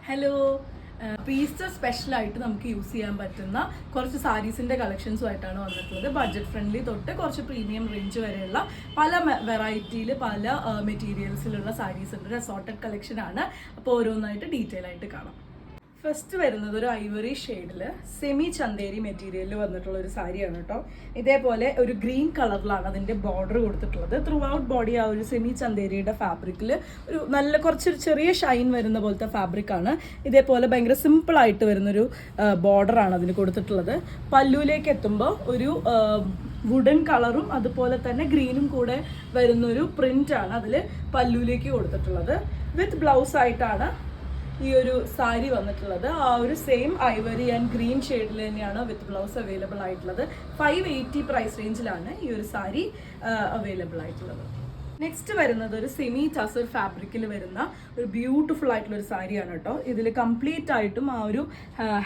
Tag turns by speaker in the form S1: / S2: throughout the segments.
S1: Hello, Easter സ്പെഷ്യലായിട്ട് നമുക്ക് use ചെയ്യാൻ പറ്റുന്ന കുറച്ച് സാരീസിൻ്റെ കളക്ഷൻസുമായിട്ടാണ് വന്നിട്ടുള്ളത്. ബഡ്ജറ്റ് ഫ്രണ്ട്ലി തൊട്ട് കുറച്ച് പ്രീമിയം റേഞ്ച് വരെയുള്ള പല വെറൈറ്റിയിൽ പല മെറ്റീരിയൽസിലുള്ള സാരീസ് ഉണ്ട്. ഒരു അസോർട്ടഡ് കളക്ഷനാണ്. അപ്പോൾ ഓരോന്നായിട്ട് ഡീറ്റെയിൽ ആയിട്ട് കാണാം. ഫസ്റ്റ് വരുന്നത് ഒരു ഐവറി ഷെയ്ഡിൽ സെമി ചന്തേരി മെറ്റീരിയലിൽ വന്നിട്ടുള്ള ഒരു സാരിയാണ് കേട്ടോ. ഇതേപോലെ ഒരു ഗ്രീൻ കളറിലാണ് അതിൻ്റെ ബോർഡർ കൊടുത്തിട്ടുള്ളത്. ത്രൂ ഔട്ട് ബോഡി ആ ഒരു സെമി ചന്തേരിയുടെ ഫാബ്രിക്കിൽ ഒരു നല്ല കുറച്ചൊരു ചെറിയ ഷൈൻ വരുന്ന പോലത്തെ ഫാബ്രിക്കാണ്. ഇതേപോലെ ഭയങ്കര സിമ്പിളായിട്ട് വരുന്നൊരു ബോർഡറാണ് അതിന് കൊടുത്തിട്ടുള്ളത്. പല്ലുവിലേക്ക് എത്തുമ്പോൾ ഒരു വുഡൻ കളറും അതുപോലെ തന്നെ ഗ്രീനും കൂടെ വരുന്നൊരു പ്രിൻ്റാണ് അതിൽ പല്ലുവിലേക്ക് കൊടുത്തിട്ടുള്ളത്. വിത്ത് ബ്ലൗസ് ആയിട്ടാണ് ഈ ഒരു സാരി വന്നിട്ടുള്ളത്. ആ ഒരു സെയിം ഐവറി ആൻഡ് ഗ്രീൻ ഷെയ്ഡിൽ തന്നെയാണ് വിത്ത് ബ്ലൗസ് അവൈലബിൾ ആയിട്ടുള്ളത്. 580 പ്രൈസ് റേഞ്ചിലാണ് ഈ ഒരു സാരി അവൈലബിൾ ആയിട്ടുള്ളത്. നെക്സ്റ്റ് വരുന്നത് ഒരു സെമി ടസർ ഫാബ്രിക്കിൽ വരുന്ന ഒരു ബ്യൂട്ടിഫുൾ ആയിട്ടുള്ള ഒരു സാരിയാണ് കേട്ടോ. ഇതിൽ കംപ്ലീറ്റ് ആയിട്ടും ആ ഒരു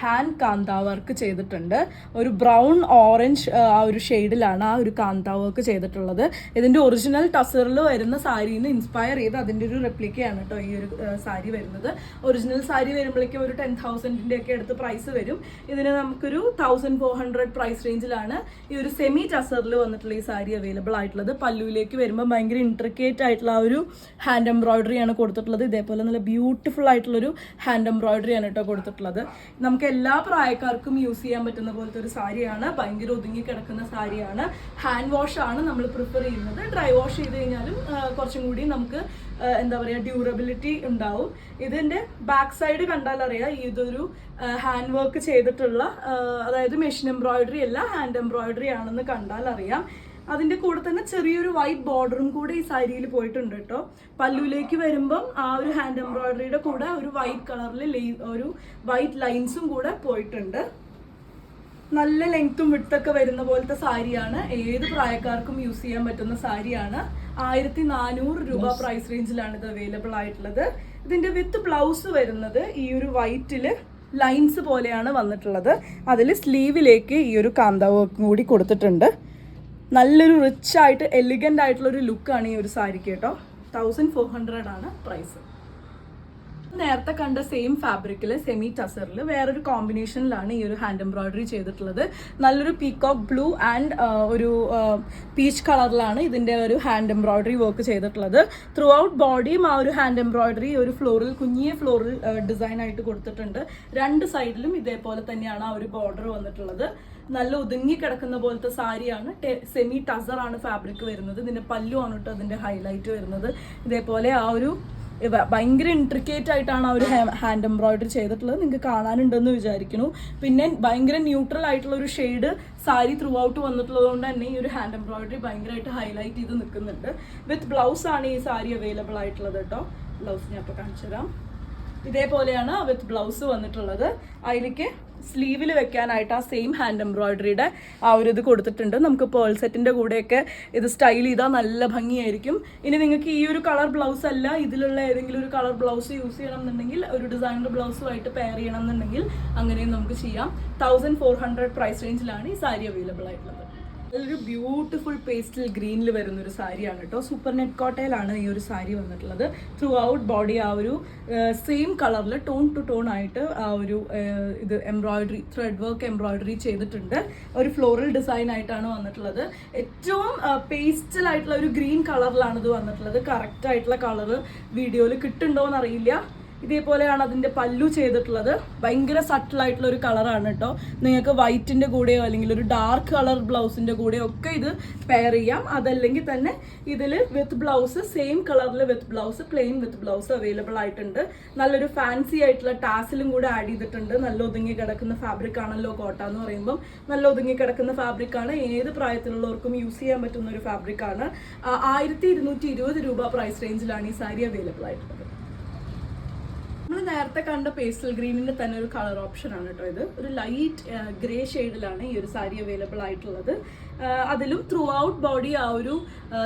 S1: ഹാൻഡ് കാന്ത വർക്ക് ചെയ്തിട്ടുണ്ട്. ഒരു ബ്രൗൺ ഓറഞ്ച് ആ ഒരു ഷെയ്ഡിലാണ് ആ ഒരു കാന്ത വർക്ക് ചെയ്തിട്ടുള്ളത്. ഇതിൻ്റെ ഒറിജിനൽ ടസറിൽ വരുന്ന സാരിയിൽ നിന്ന് ഇൻസ്പയർ ചെയ്ത് അതിൻ്റെ ഒരു റെപ്ലിക്കയാണ് കേട്ടോ ഈ ഒരു സാരി വരുന്നത്. ഒറിജിനൽ സാരി വരുമ്പോഴേക്കും ഒരു 10,000 ഒക്കെ അടുത്ത് പ്രൈസ് വരും. ഇതിന് നമുക്കൊരു 1,400 പ്രൈസ് റേഞ്ചിലാണ് ഈ ഒരു സെമി ടസറിൽ വന്നിട്ടുള്ള ഈ സാരി അവൈലബിൾ ആയിട്ടുള്ളത്. പല്ലുവിലേക്ക് വരുമ്പോൾ ഭയങ്കര ഇൻട്രിക്കേറ്റ് ആയിട്ടുള്ള ആ ഒരു ഹാൻഡ് എംബ്രോയിഡറി ആണ് കൊടുത്തിട്ടുള്ളത്. ഇതേപോലെ നല്ല ബ്യൂട്ടിഫുൾ ആയിട്ടുള്ളൊരു ഹാൻഡ് എംബ്രോയിഡറി ആണ് കേട്ടോ കൊടുത്തിട്ടുള്ളത്. നമുക്ക് എല്ലാ പ്രായക്കാർക്കും യൂസ് ചെയ്യാൻ പറ്റുന്ന പോലത്തെ ഒരു സാരിയാണ്. ഭയങ്കര ഒതുങ്ങി കിടക്കുന്ന സാരിയാണ്. ഹാൻഡ് വാഷ് ആണ് നമ്മൾ പ്രിഫർ ചെയ്യുന്നത്. ഡ്രൈ വാഷ് ചെയ്ത് കഴിഞ്ഞാലും കുറച്ചും കൂടി നമുക്ക് എന്താ പറയുക ഡ്യൂറബിലിറ്റി ഉണ്ടാവും. ഇതിൻ്റെ ബാക്ക് സൈഡ് കണ്ടാൽ അറിയാം ഇതൊരു ഹാൻഡ് വർക്ക് ചെയ്തിട്ടുള്ള അതായത് മെഷീൻ എംബ്രോയിഡറി അല്ല ഹാൻഡ് എംബ്രോയിഡറി ആണെന്ന് കണ്ടാൽ അറിയാം. അതിൻ്റെ കൂടെ തന്നെ ചെറിയൊരു വൈറ്റ് ബോർഡറും കൂടെ ഈ സാരിയിൽ പോയിട്ടുണ്ട് കേട്ടോ. പല്ലുവിലേക്ക് വരുമ്പം ആ ഒരു ഹാൻഡ് എംബ്രോയിഡറിയുടെ കൂടെ ഒരു വൈറ്റ് കളറിൽ ഒരു വൈറ്റ് ലൈൻസും കൂടെ പോയിട്ടുണ്ട്. നല്ല ലെങ്ത്തും വിഡ്ത്തൊക്കെ വരുന്ന പോലത്തെ സാരിയാണ്. ഏത് പ്രായക്കാർക്കും യൂസ് ചെയ്യാൻ പറ്റുന്ന സാരിയാണ്. 1,400 രൂപ പ്രൈസ് റേഞ്ചിലാണ് ഇത് അവൈലബിൾ ആയിട്ടുള്ളത്. ഇതിൻ്റെ വിത്ത് ബ്ലൗസ് വരുന്നത് ഈ ഒരു വൈറ്റിൽ ലൈൻസ് പോലെയാണ് വന്നിട്ടുള്ളത്. അതിൽ സ്ലീവിലേക്ക് ഈ ഒരു കാന്ത വർക്കും കൂടി കൊടുത്തിട്ടുണ്ട്. നല്ലൊരു റിച്ച് ആയിട്ട് എലിഗൻ്റ് ആയിട്ടുള്ളൊരു ലുക്കാണ് ഈ ഒരു സാരിക്ക് കേട്ടോ. 1,400 ആണ് പ്രൈസ്. നേരത്തെ കണ്ട സെയിം ഫാബ്രിക്കിൽ സെമി ടസറിൽ വേറൊരു കോമ്പിനേഷനിലാണ് ഈ ഒരു ഹാൻഡ് എംബ്രോയിഡറി ചെയ്തിട്ടുള്ളത്. നല്ലൊരു പീകോക്ക് ബ്ലൂ ആൻഡ് ഒരു പീച്ച് കളറിലാണ് ഇതിൻ്റെ ഒരു ഹാൻഡ് എംബ്രോയിഡറി വർക്ക് ചെയ്തിട്ടുള്ളത്. ത്രൂ ഔട്ട് ബോഡിയും ആ ഒരു ഹാൻഡ് എംബ്രോയിഡറി ഒരു ഫ്ലോറിൽ കുഞ്ഞിയ ഫ്ലോറിൽ ഡിസൈൻ ആയിട്ട് കൊടുത്തിട്ടുണ്ട്. രണ്ട് സൈഡിലും ഇതേപോലെ തന്നെയാണ് ആ ഒരു ബോർഡർ വന്നിട്ടുള്ളത്. നല്ല ഒതുങ്ങി കിടക്കുന്ന പോലത്തെ സാരിയാണ്. സെമി ടസറാണ് ഫാബ്രിക് വരുന്നത്. ഇതിൻ്റെ പല്ലുമാണ് കേട്ടോ അതിൻ്റെ ഹൈലൈറ്റ് വരുന്നത്. ഇതേപോലെ ആ ഒരു ഭയങ്കര ഇൻട്രിക്കേറ്റ് ആയിട്ടാണ് ആ ഒരു ഹാൻഡ് എംബ്രോയിഡറി ചെയ്തിട്ടുള്ളത്. നിങ്ങൾക്ക് കാണാനുണ്ടെന്ന് വിചാരിക്കുന്നു. പിന്നെ ഭയങ്കര ന്യൂട്രൽ ആയിട്ടുള്ള ഒരു ഷെയ്ഡ് സാരി ത്രൂ ഔട്ട് വന്നിട്ടുള്ളത് കൊണ്ട് തന്നെ ഈ ഒരു ഹാൻഡ് എംബ്രോയിഡറി ഭയങ്കരമായിട്ട് ഹൈലൈറ്റ് ചെയ്ത് നിൽക്കുന്നുണ്ട്. വിത്ത് ബ്ലൗസ് ആണ് ഈ സാരി അവൈലബിൾ ആയിട്ടുള്ളത് കേട്ടോ. ബ്ലൗസ് ഞാൻ അപ്പോൾ കാണിച്ചു തരാം. ഇതേപോലെയാണ് വിത്ത് ബ്ലൗസ് വന്നിട്ടുള്ളത്. അതിലേക്ക് സ്ലീവിൽ വെക്കാനായിട്ട് ആ സെയിം ഹാൻഡ് എംബ്രോയിഡറിയുടെ ആ ഒരു ഇത് കൊടുത്തിട്ടുണ്ട്. നമുക്ക് പേൾ സെറ്റിൻ്റെ കൂടെയൊക്കെ ഇത് സ്റ്റൈൽ ചെയ്താൽ നല്ല ഭംഗിയായിരിക്കും. ഇനി നിങ്ങൾക്ക് ഈ ഒരു കളർ ബ്ലൗസ് അല്ല ഇതിലുള്ള ഏതെങ്കിലും ഒരു കളർ ബ്ലൗസ് യൂസ് ചെയ്യണം എന്നുണ്ടെങ്കിൽ ഒരു ഡിസൈനർ ബ്ലൗസുമായിട്ട് പെയർ ചെയ്യണം എന്നുണ്ടെങ്കിൽ അങ്ങനെയും നമുക്ക് ചെയ്യാം. 1,400 പ്രൈസ് റേഞ്ചിലാണ് ഈ സാരി അവൈലബിൾ ആയിട്ടുള്ളത്. നല്ലൊരു ബ്യൂട്ടിഫുൾ പേസ്റ്റൽ ഗ്രീനിൽ വരുന്നൊരു സാരിയാണ് കേട്ടോ. സൂപ്പർ നെറ്റ് കോട്ടയിലാണ് ഈ ഒരു സാരി വന്നിട്ടുള്ളത്. ത്രൂ ഔട്ട് ബോഡി ആ ഒരു സെയിം കളറിൽ ടോൺ ടു ടോൺ ആയിട്ട് ആ ഒരു ഇത് എംബ്രോയിഡറി ത്രെഡ് വർക്ക് എംബ്രോയിഡറി ചെയ്തിട്ടുണ്ട്. ഒരു ഫ്ലോറൽ ഡിസൈൻ ആയിട്ടാണ് വന്നിട്ടുള്ളത്. ഏറ്റവും പേസ്റ്റൽ ആയിട്ടുള്ള ഒരു ഗ്രീൻ കളറിലാണ് ഇത് വന്നിട്ടുള്ളത്. കറക്റ്റ് ആയിട്ടുള്ള കളറ് വീഡിയോയിൽ കിട്ടുന്നുണ്ടോ എന്നറിയില്ല. ഇതേപോലെയാണ് അതിൻ്റെ പല്ലു ചെയ്തിട്ടുള്ളത്. ഭയങ്കര സട്ടിലായിട്ടുള്ള ഒരു കളറാണ് കേട്ടോ. നിങ്ങൾക്ക് വൈറ്റിൻ്റെ കൂടെയോ അല്ലെങ്കിൽ ഒരു ഡാർക്ക് കളർ ബ്ലൗസിൻ്റെ കൂടെയോ ഒക്കെ ഇത് പെയർ ചെയ്യാം. അതല്ലെങ്കിൽ തന്നെ ഇതിൽ വിത്ത് ബ്ലൗസ് സെയിം കളറിൽ with blouse plain with blouse available ആയിട്ടുണ്ട്. നല്ലൊരു ഫാൻസി ആയിട്ടുള്ള ടാസിലും കൂടെ ആഡ് ചെയ്തിട്ടുണ്ട്. നല്ല ഒതുങ്ങി കിടക്കുന്ന ഫാബ്രിക് ആണല്ലോ കോട്ട എന്ന് പറയുമ്പം. നല്ല ഒതുങ്ങി കിടക്കുന്ന ഫാബ്രിക്കാണ്. ഏത് പ്രായത്തിലുള്ളവർക്കും യൂസ് ചെയ്യാൻ പറ്റുന്ന ഒരു ഫാബ്രിക്കാണ്. 1,220 രൂപ പ്രൈസ് റേഞ്ചിലാണ് ഈ സാരി അവൈലബിൾ ആയിട്ടുള്ളത്. നമ്മൾ നേരത്തെ കണ്ട പേസ്റ്റൽ ഗ്രീനിൻ്റെ തന്നെ ഒരു കളർ ഓപ്ഷൻ ആണ് കേട്ടോ ഇത്. ഒരു ലൈറ്റ് ഗ്രേ ഷെയ്ഡിലാണ് ഈ ഒരു സാരി അവൈലബിൾ ആയിട്ടുള്ളത്. അതിലും ത്രൂ ഔട്ട് ബോഡി ആ ഒരു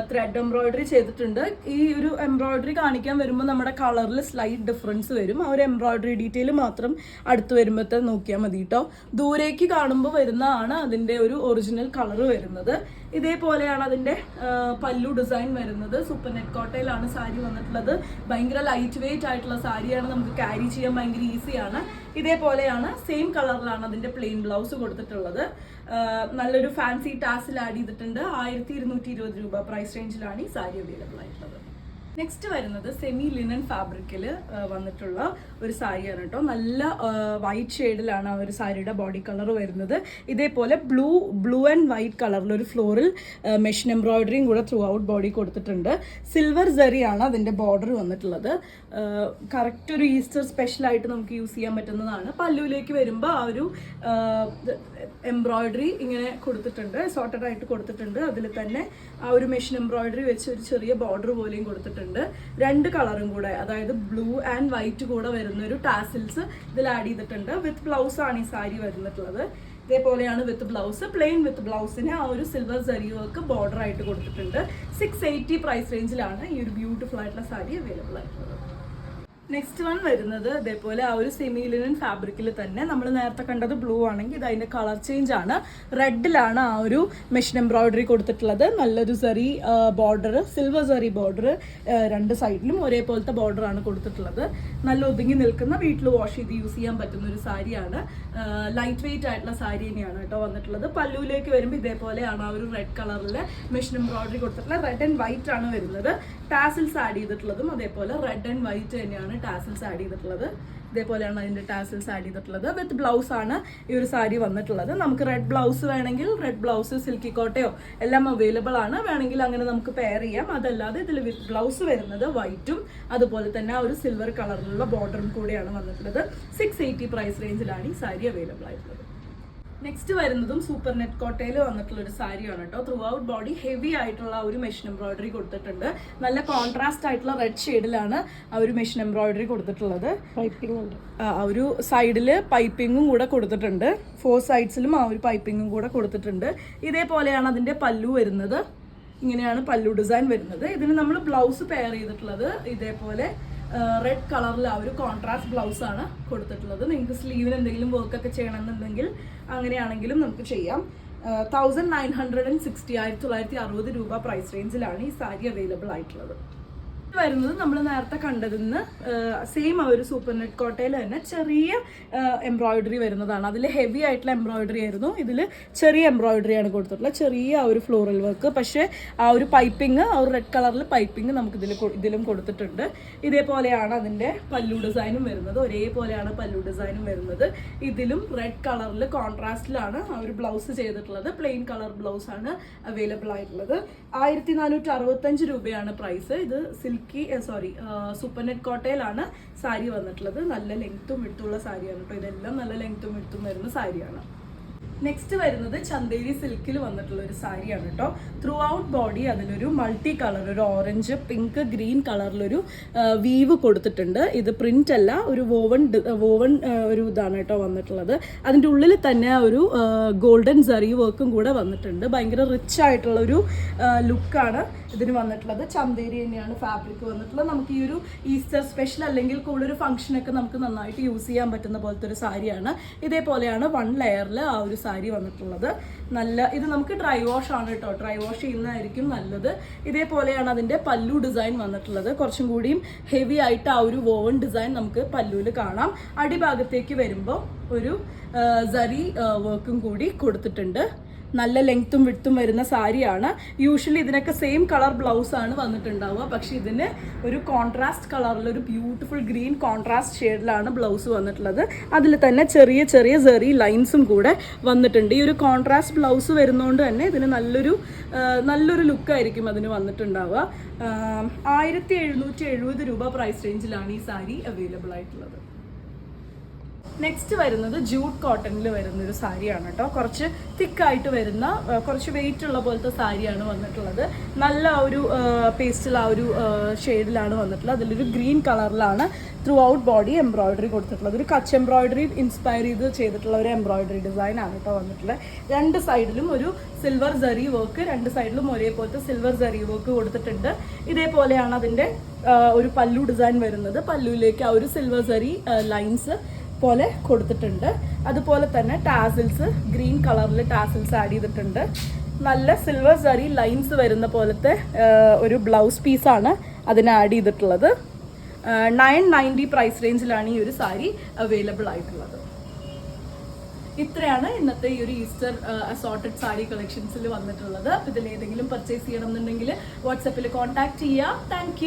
S1: ത്രെഡ് എംബ്രോയിഡറി ചെയ്തിട്ടുണ്ട്. ഈ ഒരു എംബ്രോയിഡറി കാണിക്കാൻ വരുമ്പോൾ നമ്മുടെ കളറിൽ സ്ലൈറ്റ് ഡിഫറൻസ് വരും. ആ ഒരു എംബ്രോയിഡറി ഡീറ്റെയിൽ മാത്രം അടുത്ത് വരുമ്പോഴത്തെ നോക്കിയാൽ മതി കേട്ടോ. ദൂരേക്ക് കാണുമ്പോൾ വരുന്നതാണ് അതിൻ്റെ ഒരു ഒറിജിനൽ കളർ വരുന്നത്. ഇതേപോലെയാണ് അതിൻ്റെ പല്ലു ഡിസൈൻ വരുന്നത്. സൂപ്പർ നെറ്റ് കോട്ടയിലാണ് സാരി വന്നിട്ടുള്ളത്. ഭയങ്കര ലൈറ്റ് വെയിറ്റ് ആയിട്ടുള്ള സാരിയാണ്. നമുക്ക് ക്യാരി ചെയ്യാൻ ഭയങ്കര ഈസിയാണ്. ഇതേപോലെയാണ്, സെയിം കളറിലാണ് അതിന്റെ പ്ലെയിൻ ബ്ലൗസ് കൊടുത്തിട്ടുള്ളത്. നല്ലൊരു ഫാൻസി ടാസിൽ ആഡ് ചെയ്തിട്ടുണ്ട്. 1220 രൂപ പ്രൈസ് റേഞ്ചിലാണ് ഈ സാരി അവൈലബിൾ ആയിട്ടുള്ളത്. നെക്സ്റ്റ് വരുന്നത് സെമി ലിനൻ ഫാബ്രിക്കിൽ വന്നിട്ടുള്ള ഒരു സാരിയാണ് കേട്ടോ. നല്ല വൈറ്റ് ഷെയ്ഡിലാണ് ആ ഒരു സാരിയുടെ ബോഡി കളർ വരുന്നത്. ഇതേപോലെ ബ്ലൂ ആൻഡ് വൈറ്റ് കളറിൽ ഒരു ഫ്ലോറിൽ മെഷീൻ എംബ്രോയിഡറിയും കൂടെ ത്രൂ ഔട്ട് ബോഡി കൊടുത്തിട്ടുണ്ട്. സിൽവർ ജറിയാണ് അതിൻ്റെ ബോർഡർ വന്നിട്ടുള്ളത്. കറക്റ്റ് ഒരു ഈസ്റ്റർ സ്പെഷ്യലായിട്ട് നമുക്ക് യൂസ് ചെയ്യാൻ പറ്റുന്നതാണ്. പല്ലുവിലേക്ക് വരുമ്പോൾ ആ ഒരു എംബ്രോയിഡറി ഇങ്ങനെ കൊടുത്തിട്ടുണ്ട്, സോർട്ടഡ് ആയിട്ട് കൊടുത്തിട്ടുണ്ട്. അതിൽ തന്നെ ആ ഒരു മെഷീൻ എംബ്രോയിഡറി വെച്ച് ഒരു ചെറിയ ബോർഡർ പോലെയും കൊടുത്തിട്ടുണ്ട്. രണ്ട് കളറും കൂടെ, അതായത് ബ്ലൂ ആൻഡ് വൈറ്റ് കൂടെ വരുന്ന ഒരു ടാസിൽസ് ഇതിൽ ആഡ് ചെയ്തിട്ടുണ്ട്. വിത്ത് ബ്ലൗസ് ആണ് ഈ സാരി വരുന്നിട്ടുള്ളത്. ഇതേപോലെയാണ് വിത്ത് ബ്ലൗസ്. പ്ലെയിൻ വിത്ത് ബ്ലൗസിന് ആ ഒരു സിൽവർ സരി വർക്ക് ബോർഡർ ആയിട്ട് കൊടുത്തിട്ടുണ്ട്. 680 പ്രൈസ് റേഞ്ചിലാണ് ഈ ഒരു ബ്യൂട്ടിഫുൾ ആയിട്ടുള്ള സാരി അവൈലബിൾ ആയിട്ടുള്ളത്. നെക്സ്റ്റ് വൺ വരുന്നത് ഇതേപോലെ ആ ഒരു സെമി ലിനൻ ഫാബ്രിക്കിൽ തന്നെ നമ്മൾ നേരത്തെ കണ്ടത് ബ്ലൂ ആണെങ്കിൽ ഇത് അതിൻ്റെ കളർ ചേഞ്ച് ആണ്. റെഡിലാണ് ആ ഒരു മെഷീൻ എംബ്രോയിഡറി കൊടുത്തിട്ടുള്ളത്. നല്ലൊരു zari border, silver zari border, രണ്ട് സൈഡിലും ഒരേപോലത്തെ ബോർഡറാണ് കൊടുത്തിട്ടുള്ളത്. നല്ല ഒതുങ്ങി നിൽക്കുന്ന, വീട്ടിൽ വാഷ് ചെയ്ത് യൂസ് ചെയ്യാൻ പറ്റുന്ന ഒരു സാരിയാണ്. ലൈറ്റ് വെയിറ്റ് ആയിട്ടുള്ള സാരി തന്നെയാണ് കേട്ടോ വന്നിട്ടുള്ളത്. പല്ലുവിലേക്ക് വരുമ്പോൾ ഇതേപോലെയാണ് ആ ഒരു റെഡ് കളറിൽ മെഷീൻ എംബ്രോയിഡറി കൊടുത്തിട്ടുള്ളത്. റെഡ് ആൻഡ് വൈറ്റ് ആണ് വരുന്നത്. ടാസിൽസ് ആഡ് ചെയ്തിട്ടുള്ളതും അതേപോലെ റെഡ് ആൻഡ് വൈറ്റ് തന്നെയാണ് ടാസിൽസ് ആഡ് ചെയ്തിട്ടുള്ളത്. ഇതേപോലെയാണ് അതിൻ്റെ ടാസിൽസ് ആഡ് ചെയ്തിട്ടുള്ളത്. വിത്ത് ബ്ലൗസ് ആണ് ഈ ഒരു സാരി വന്നിട്ടുള്ളത്. നമുക്ക് റെഡ് ബ്ലൗസ് വേണമെങ്കിൽ റെഡ് ബ്ലൗസ്, സിൽക്കി കോട്ടയോ എല്ലാം അവൈലബിൾ ആണ്. വേണമെങ്കിൽ അങ്ങനെ നമുക്ക് പെയർ ചെയ്യാം. അതല്ലാതെ ഇതിൽ വിത്ത് ബ്ലൗസ് വരുന്നത് വൈറ്റും അതുപോലെ തന്നെ ആ ഒരു സിൽവർ കളറിലുള്ള ബോർഡറും കൂടെയാണ് വന്നിട്ടുള്ളത്. 680 പ്രൈസ് റേഞ്ചിലാണ് ഈ സാരി അവൈലബിൾ ആയിട്ടുള്ളത്. നെക്സ്റ്റ് വരുന്നതും സൂപ്പർ നെറ്റ് കോട്ടയിൽ വന്നിട്ടുള്ള ഒരു സാരിയാണ് കേട്ടോ. ത്രൂ ഔട്ട് ബോഡി ഹെവി ആയിട്ടുള്ള ഒരു മെഷീൻ എംബ്രോയിഡറി കൊടുത്തിട്ടുണ്ട്. നല്ല കോൺട്രാസ്റ്റ് ആയിട്ടുള്ള റെഡ് ഷെയ്ഡിലാണ് ആ ഒരു മെഷീൻ എംബ്രോയിഡറി കൊടുത്തിട്ടുള്ളത്. പൈപ്പിംഗ് ഉണ്ട്, ആ ഒരു സൈഡിൽ പൈപ്പിങ്ങും കൂടെ കൊടുത്തിട്ടുണ്ട്. 4 സൈഡ്സിലും ആ ഒരു പൈപ്പിങ്ങും കൂടെ കൊടുത്തിട്ടുണ്ട്. ഇതേപോലെയാണ് അതിൻ്റെ പല്ലു വരുന്നത്. ഇങ്ങനെയാണ് പല്ലു ഡിസൈൻ വരുന്നത്. ഇതിന് നമ്മൾ ബ്ലൗസ് പെയർ ചെയ്തിട്ടുള്ളത് ഇതേപോലെ റെഡ് കളറിൽ ആ ഒരു കോൺട്രാസ്റ്റ് ബ്ലൗസ് ആണ് കൊടുത്തിട്ടുള്ളത്. നിങ്ങൾക്ക് സ്ലീവിന് എന്തെങ്കിലും വർക്കൊക്കെ ചെയ്യണമെന്നുണ്ടെങ്കിൽ അങ്ങനെയാണെങ്കിലും നമുക്ക് ചെയ്യാം. 1960 1960 രൂപ പ്രൈസ് റേഞ്ചിലാണ് ഈ സാരി അവൈലബിൾ ആയിട്ടുള്ളത്. വരുന്നത് നമ്മൾ നേരത്തെ കണ്ടതിന് സെയിം ആ ഒരു സൂപ്പർ നെറ്റ് കോട്ടയിൽ തന്നെ ചെറിയ എംബ്രോയിഡറി വരുന്നതാണ്. അതിൽ ഹെവി ആയിട്ടുള്ള എംബ്രോയിഡറി ആയിരുന്നു. ഇതിൽ ചെറിയ എംബ്രോയിഡറിയാണ് കൊടുത്തിട്ടുള്ളത്. ചെറിയ ആ ഒരു ഫ്ലോറൽ വർക്ക്. പക്ഷേ ആ ഒരു പൈപ്പിംഗ്, ആ ഒരു റെഡ് കളറിൽ പൈപ്പിംഗ് നമുക്ക് ഇതിലും കൊടുത്തിട്ടുണ്ട്. ഇതേപോലെയാണ് അതിൻ്റെ പല്ലു ഡിസൈനും വരുന്നത്. ഒരേപോലെയാണ് പല്ലു ഡിസൈനും വരുന്നത്. ഇതിലും റെഡ് കളറിൽ കോൺട്രാസ്റ്റിലാണ് ആ ഒരു ബ്ലൗസ് ചെയ്തിട്ടുള്ളത്. പ്ലെയിൻ കളർ ബ്ലൗസ് ആണ് അവൈലബിൾ ആയിട്ടുള്ളത്. 1465 രൂപയാണ് പ്രൈസ്. ഇത് സൂപ്പർ നെറ്റ് കോട്ടയിലാണ് സാരി വന്നിട്ടുള്ളത്. നല്ല ലെങ്ത്തും വിട്ടുള്ള സാരിയാണ് കേട്ടോ. ഇതെല്ലാം നല്ല ലെങ്ത്തും വിട്ടും വരുന്ന സാരിയാണ്. നെക്സ്റ്റ് വരുന്നത് ചന്തേരി സിൽക്കിൽ വന്നിട്ടുള്ള ഒരു സാരിയാണ് കേട്ടോ. ത്രൂ ഔട്ട് ബോഡി അതിലൊരു മൾട്ടി കളർ, ഒരു ഓറഞ്ച്, പിങ്ക്, ഗ്രീൻ കളറിലൊരു വീവ് കൊടുത്തിട്ടുണ്ട്. ഇത് പ്രിന്റ് അല്ല, ഒരു വോവൺ ഒരു ഇതാണ് കേട്ടോ വന്നിട്ടുള്ളത്. അതിൻ്റെ ഉള്ളിൽ തന്നെ ഒരു ഗോൾഡൻ സറി വർക്കും കൂടെ വന്നിട്ടുണ്ട്. ഭയങ്കര റിച്ച് ആയിട്ടുള്ള ഒരു ലുക്കാണ് ഇതിന് വന്നിട്ടുള്ളത്. ചന്തേരി തന്നെയാണ് ഫാബ്രിക് വന്നിട്ടുള്ളത്. നമുക്ക് ഈ ഒരു ഈസ്റ്റർ സ്പെഷ്യൽ അല്ലെങ്കിൽ കൂടുതലൊരു ഫംഗ്ഷനൊക്കെ നമുക്ക് നന്നായിട്ട് യൂസ് ചെയ്യാൻ പറ്റുന്ന പോലത്തെ ഒരു സാരിയാണ്. ഇതേപോലെയാണ് 1 ലെയറിൽ ആ ഒരു സാരി വന്നിട്ടുള്ളത്. ഇത് നമുക്ക് ഡ്രൈ വാഷ് ആണ് കേട്ടോ. ഡ്രൈ വാഷ് ചെയ്യുന്നതായിരിക്കും നല്ലത്. ഇതേപോലെയാണ് അതിൻ്റെ പല്ലു ഡിസൈൻ വന്നിട്ടുള്ളത്. കുറച്ചും കൂടിയും ഹെവി ആയിട്ട് ആ ഒരു വോവൺ ഡിസൈൻ നമുക്ക് പല്ലുവിൽ കാണാം. അടിഭാഗത്തേക്ക് വരുമ്പോൾ ഒരു സരി വർക്കും കൂടി കൊടുത്തിട്ടുണ്ട്. നല്ല ലെങ്ത്തും വിട്ടും വരുന്ന സാരിയാണ്. യൂഷ്വലി ഇതിനൊക്കെ സെയിം കളർ ബ്ലൗസ് ആണ് വന്നിട്ടുണ്ടാവുക. പക്ഷെ ഇതിന് ഒരു കോൺട്രാസ്റ്റ് കളറിൽ ഒരു ബ്യൂട്ടിഫുൾ ഗ്രീൻ കോൺട്രാസ്റ്റ് ഷെയ്ഡിലാണ് ബ്ലൗസ് വന്നിട്ടുള്ളത്. അതിൽ തന്നെ ചെറിയ ചെറിയ സെറി ലൈൻസും കൂടെ വന്നിട്ടുണ്ട്. ഈ ഒരു കോൺട്രാസ്റ്റ് ബ്ലൗസ് വരുന്നതുകൊണ്ട് തന്നെ ഇതിന് നല്ലൊരു ലുക്കായിരിക്കും അതിന് വന്നിട്ടുണ്ടാവുക. 1770 രൂപ പ്രൈസ് റേഞ്ചിലാണ് ഈ സാരി അവൈലബിൾ ആയിട്ടുള്ളത്. നെക്സ്റ്റ് വരുന്നത് ജൂട്ട് കോട്ടണിൽ വരുന്ന ഒരു സാരിയാണ് കേട്ടോ. കുറച്ച് തിക്കായിട്ട് വരുന്ന, കുറച്ച് വെയിറ്റ് ഉള്ള പോലത്തെ സാരിയാണ് വന്നിട്ടുള്ളത്. നല്ല ഒരു പേസ്റ്റിൽ ആ ഒരു ഷെയ്ഡിലാണ് വന്നിട്ടുള്ളത്. അതിലൊരു ഗ്രീൻ കളറിലാണ് ത്രൂ ഔട്ട് ബോഡി എംബ്രോയിഡറി കൊടുത്തിട്ടുള്ളത്. ഒരു കച്ച് എംബ്രോയിഡറി ഇൻസ്പയർ ചെയ്തിട്ടുള്ള ഒരു എംബ്രോയിഡറി ഡിസൈൻ ആണ് കേട്ടോ വന്നിട്ടുള്ളത്. രണ്ട് സൈഡിലും ഒരു സിൽവർ സരി വർക്ക്, രണ്ട് സൈഡിലും ഒരേപോലത്തെ സിൽവർ സരി വർക്ക് കൊടുത്തിട്ടുണ്ട്. ഇതേപോലെയാണ് അതിൻ്റെ ഒരു പല്ലു ഡിസൈൻ വരുന്നത്. പല്ലുവിലേക്ക് ആ ഒരു സിൽവർ സരി ലൈൻസ് പോലെ കൊടുത്തിട്ടുണ്ട്. അതുപോലെ തന്നെ ടാസിൽസ്, ഗ്രീൻ കളറിൽ ടാസിൽസ് ആഡ് ചെയ്തിട്ടുണ്ട്. നല്ല സിൽവർ സരി ലൈൻസ് വരുന്ന പോലത്തെ ഒരു ബ്ലൗസ് പീസാണ് അതിന് ആഡ് ചെയ്തിട്ടുള്ളത്. 990 പ്രൈസ് റേഞ്ചിലാണ് ഈ ഒരു സാരി അവൈലബിൾ ആയിട്ടുള്ളത്. ഇത്രയാണ് ഇന്നത്തെ ഈ ഒരു ഈസ്റ്റർ അസോർട്ടഡ് സാരി കളക്ഷൻസിൽ വന്നിട്ടുള്ളത്. ഇതിൽ ഏതെങ്കിലും പർച്ചേസ് ചെയ്യണം എന്നുണ്ടെങ്കിൽ വാട്സാപ്പിൽ കോൺടാക്ട് ചെയ്യുക. താങ്ക്